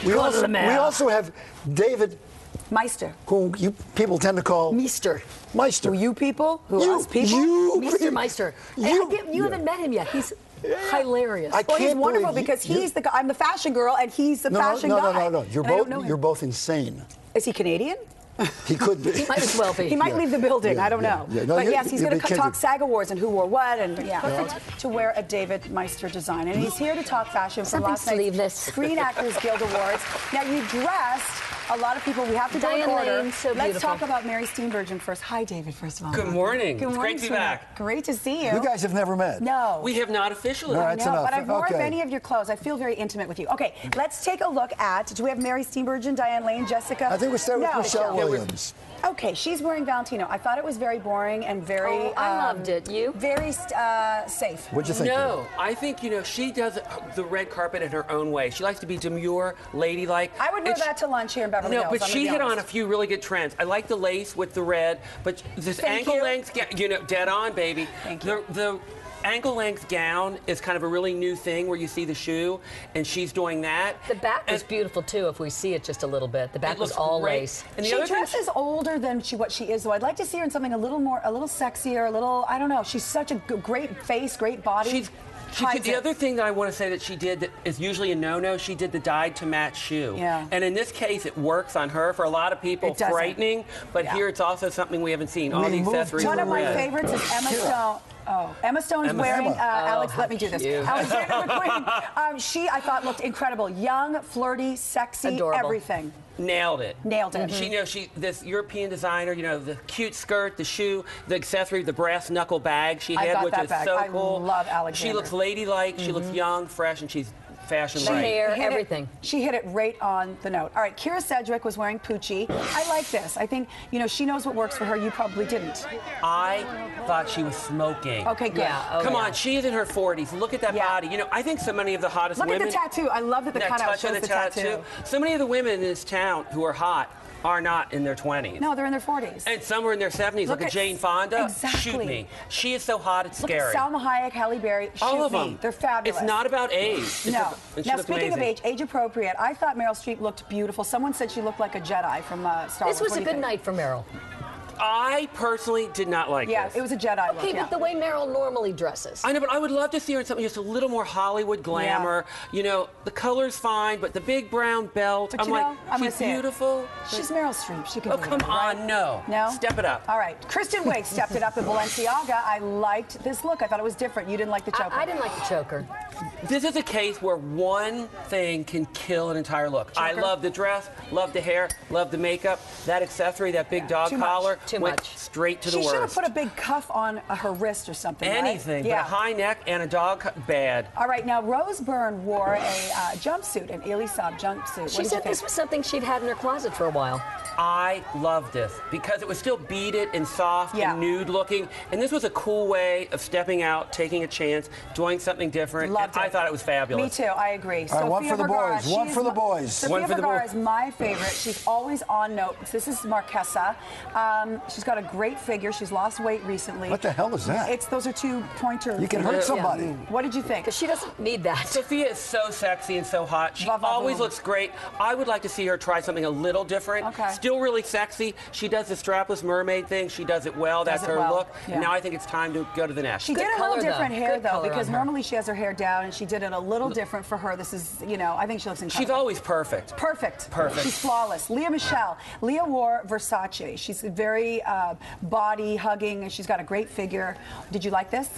We also have David Meister. who you people tend to call Meister. Meister. Who you people? Who You- us people? you Mr. people. Meister. You- You haven't met him yet. He's hilarious. I Well, he's can't wonderful believe because you- he's I'm the fashion girl and he's the fashion guy. No. You're Him. both insane. Is he Canadian? He could be. He might as well be. He might leave the building. I don't know. No, but yes, he's going to talk SAG Awards and who wore what and to wear a David Meister design. And he's here to talk fashion for Something last night's sleeveless. Screen Actors Guild Awards. Now you dressed a lot of people. We have to go in Diane order. Lane, so Let's beautiful. talk about Mary Steenburgen first. Hi, David. First of all. Good morning. Good It's morning, great to be sweetheart. back. Great to see you. You guys have never met. No. We have not officially. All right, I that's know, enough. but I've worn Okay. many of your clothes. I feel very intimate with you. Okay, let's take a look at. Do we have Mary Steenburgen, Diane Lane, Jessica? I think we start with No. Michelle Williams. Okay, she's wearing Valentino. I thought it was very boring and very. Oh, I loved it. You? Very safe. What'd you think? No, I think, she does the red carpet in her own way. She likes to be demure, ladylike. I would wear that to lunch here in Beverly Hills. No, but I'm she gonna be hit on a honest. few really good trends. I like the lace with the red, but this Thank ankle you. length, dead on, baby. Thank you. The ankle length gown is kind of a really new thing where you see the shoe, and she's doing that. The back was And beautiful too. If we see it just a little bit, the back it was looks all great. lace. And the She other thing- dresses older than what she is, though. I'd like to see her in something a little sexier, a little, I don't know. She's such a great face, great body. The other thing that I want to say that she did that is usually a no-no, she did the dyed to match shoe. Yeah. And in this case, it works on her. For a lot of people, It doesn't. frightening, but Yeah. here it's also something we haven't seen. All We the moved accessories to One are of my red. favorites is Emma Stone. Oh, Emma Stone's Emma. wearing Emma. Alex. Let me do this. cute. Alexander McQueen. She, I thought, looked incredible. Young, flirty, sexy, Adorable. everything. Nailed it. Nailed it. This European designer, the cute skirt, the shoe, the accessory, the brass knuckle bag she I had, got which that is bag. so I cool. love She Alexander. looks ladylike, she looks young, fresh, and she's fashion The right. hair, Hit it- everything. She hit it right on the note. All right, Kira Sedgwick was wearing Poochie. I like this. I think, she knows what works for her. You probably didn't. I thought she was smoking. Okay, good. Yeah. Oh, Come yeah. on, she is in her 40s. Look at that Yeah. body. I think so many of the hottest Look women. at the tattoo. I love that the that cutout touch shows of the tattoo. So many of the women in this town who are hot are not in their 20s. No, they're in their 40s. And some are in their 70s. Look at Jane Fonda. Exactly. Shoot me. She is so hot, it's Look scary. at Salma Hayek, Halle Berry. All Shoot of me. them. They're fabulous. It's not about age. No. And she Now, looked speaking amazing. of age appropriate, I thought Meryl Streep looked beautiful. Someone said she looked like a Jedi from Star Wars. This was What a do you good think? night for Meryl. I personally did not like Yeah, this. it was a Jedi look. Okay, Yeah. but the way Meryl normally dresses. I know, but I would love to see her in something just a little more Hollywood glamour. The color's fine, but the big brown belt. But I'm like, I'm she's gonna say it. beautiful. She's Meryl Streep. She can Oh, do come it, right? on, no. No? Step it up. All right. Kristen Wiig stepped it up in Balenciaga. I liked this look. I thought it was different. You didn't like the choker. I didn't like the choker. This is a case where one thing can kill an entire look. I Choker. love the dress, love the hair, love the makeup. That accessory, that big dog too much. collar, Too went much. straight to She the should have worst. put a big cuff on her wrist or something. Anything, right? but a high neck and a dog, bad. All right, now Rose Byrne wore a jumpsuit, an Elisab jumpsuit. What She did you said think? this was something she'd had in her closet for a while. I love this because it was still beaded and soft Yeah. and nude looking, and this was a cool way of stepping out, taking a chance, doing something different. Loved and I it. thought it was fabulous. Me too. I agree. All right, one Sofia for the Vergara, boys. One she's for the my- boys. Sofia One for the Vergara boys. is my favorite. She's always on note. This is Marquesa. She's got a great figure. She's lost weight recently. What the hell is that? Those are two pointer. You can hurt fingers. somebody. What did you think? Because she doesn't need that. Sophia is so sexy and so hot. She Va, va, always boom. looks great. I would like to see her try something a little different. Okay. Still really sexy. She does the strapless mermaid thing. She does it well. That's it her well. look. Yeah. Now I think it's time to go to the next. She Good did a color, little different though. hair, Good though, color because on her. normally she has her hair down, and she did it a little different for her. This is, I think she looks incredible. She's always perfect. Perfect. Perfect. She's flawless. Leah Michelle. Leah wore Versace. She's very body hugging, and she's got a great figure. Did you like this?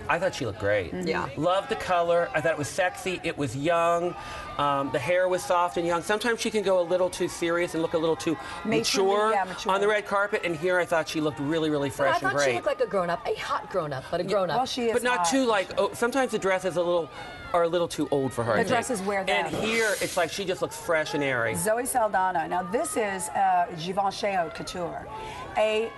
I thought she looked great. Yeah. Loved the color. I thought it was sexy. It was young. The hair was soft and young. Sometimes she can go a little too serious and look a little too mature, mature on the red carpet. And here I thought she looked really, really I fresh and thought great. she looked like a grown-up, a hot grown-up, but a grown-up. Well, she is But not hot. too sometimes the dress is a little too old for her. I The think. dresses wear them. And here it's like she just looks fresh and airy. Zoe Saldana. Now, this is Givenchy Haute Couture. A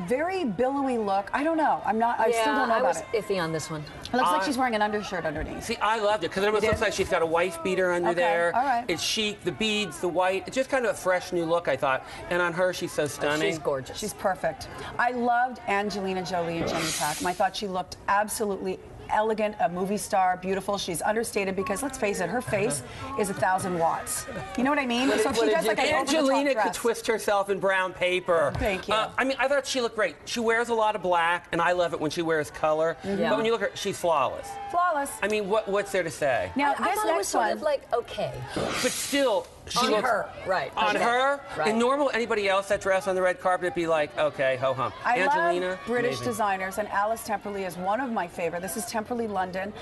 very billowy look. I don't know. I still don't know I about was it. iffy on this one. It looks like she's wearing an undershirt underneath. See, I loved it because it almost You looks did? like she's got a wife beater under Okay, there. all right. It's chic, the beads, the white. It's just kind of a fresh new look, I thought. And on her, she's so stunning. She's gorgeous. She's perfect. I loved Angelina Jolie and Jenny Packham. I thought she looked absolutely elegant, a movie star, beautiful. She's understated because, let's face it, her face is 1,000 watts. You know what I mean? So if she does like an Angelina over-the-top could dress. twist herself in brown paper. Thank you. I mean, I thought she looked great. She wears a lot of black, and I love it when she wears color. Yeah. But when you look at her, she's flawless. Flawless. I mean, what's there to say? Now, I this thought it was next sort one. of like okay. But still, she On looks her, right. on Okay. her. Right. And normal, anybody else that dressed on the red carpet would be like, okay, ho hum. Angelina, love British amazing. designers, and Alice Temperley is one of my favorite. This is Temperley London.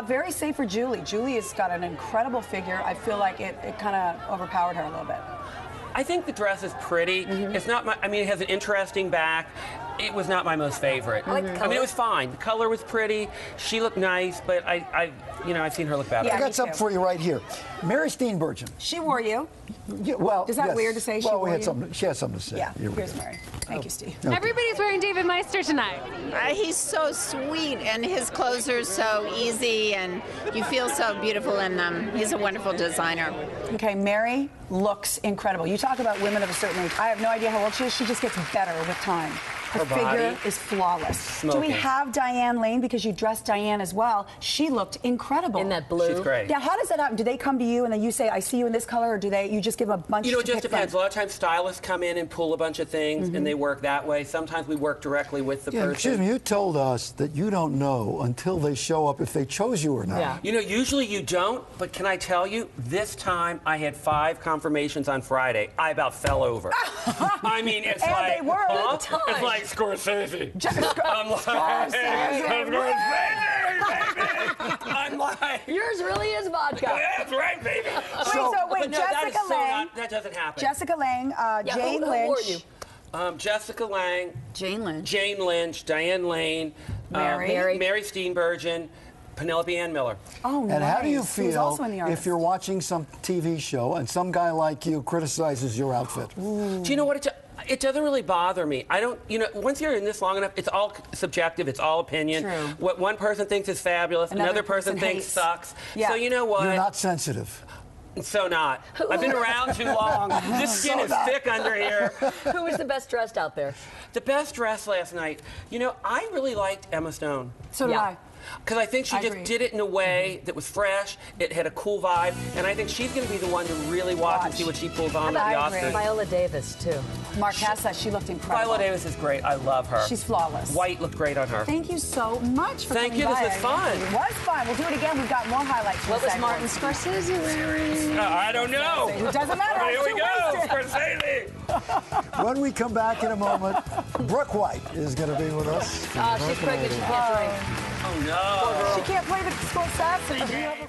Very safe for Julie. Julie has got an incredible figure. I feel like it kind of overpowered her a little bit. I think the dress is pretty. It's not my. I mean, it has an interesting back. It was not my most favorite. I like the I color. mean, it was fine. The color was pretty. She looked nice, but I've seen her look better. Yeah. I got me something too. for you right here. Mary Steenburgen. She wore you. Yeah, well, Is that yes. weird to say she Well, wore you? she had something to say. Yeah, Here we here's go. Mary. Thank you, Steve. Everybody's wearing David Meister tonight. He's so sweet, and his clothes are so easy, and you feel so beautiful in them. He's a wonderful designer. Okay, Mary looks incredible. You talk about women of a certain age. I have no idea how old she is. She just gets better with time. Her figure body? is flawless. Do we Smoking. have Diane Lane? Because you dressed Diane as well. She looked incredible. In that blue. She's great. Now, how does that happen? Do they come to you and then you say, I see you in this color, or do you just give them a bunch You know, to it just pick depends. A from? lot of times stylists come in and pull a bunch of things, and they work that way. Sometimes we work directly with the Yeah, person. excuse me, you told us that you don't know until they show up if they chose you or not. Yeah. You know, usually you don't, but can I tell you, this time I had 5 confirmations on Friday. I about fell over. I mean, it's And like, they were. huh? Good time. It's like Scorsese. I'm like, Scorsese. baby. I'm like, Yours really is vodka. that's right, baby. Wait, But no, that is Jessica so Lange. not, that doesn't happen. Jessica Lange, Yeah, Jane who wore Lynch. you? Jessica Lange, Jane Lynch. Jane Lynch, Diane Lane, Mary. Mary Steenburgen, Penelope Ann Miller. Oh, nice. And how do you Who's also feel in the if artist. you're watching some TV show and some guy like you criticizes your outfit? Do you know what? It doesn't really bother me. I don't, you know, once you're in this long enough, it's all subjective, it's all opinion. True. What one person thinks is fabulous, another person thinks hates. sucks. Yeah. So you know what? You're not sensitive. So not. I've been around too long. This skin is thick under here. Who was the best dressed out there? The best dress last night, you know, I really liked Emma Stone. So do Yeah. I. Because I think she I just agree. did it in a way that was fresh, it had a cool vibe, and I think she's going to be the one to really watch and see what she pulls on at the I agree. Oscars. Viola Davis, too. Marquez said she looked incredible. Viola Davis is great. I love her. She's flawless. White looked great on her. Thank you so much for Thank coming you. by. This was fun. It was fun. We'll do it again. We've got more highlights. from What the was segment. Martin Scorsese wearing? I don't know. It doesn't matter. Here I'm we too go. wasted. Scorsese. When we come back in a moment, Brooke White is going to be with us. She's pregnant. She can't drink. Oh, no. She can't play the Scorsese.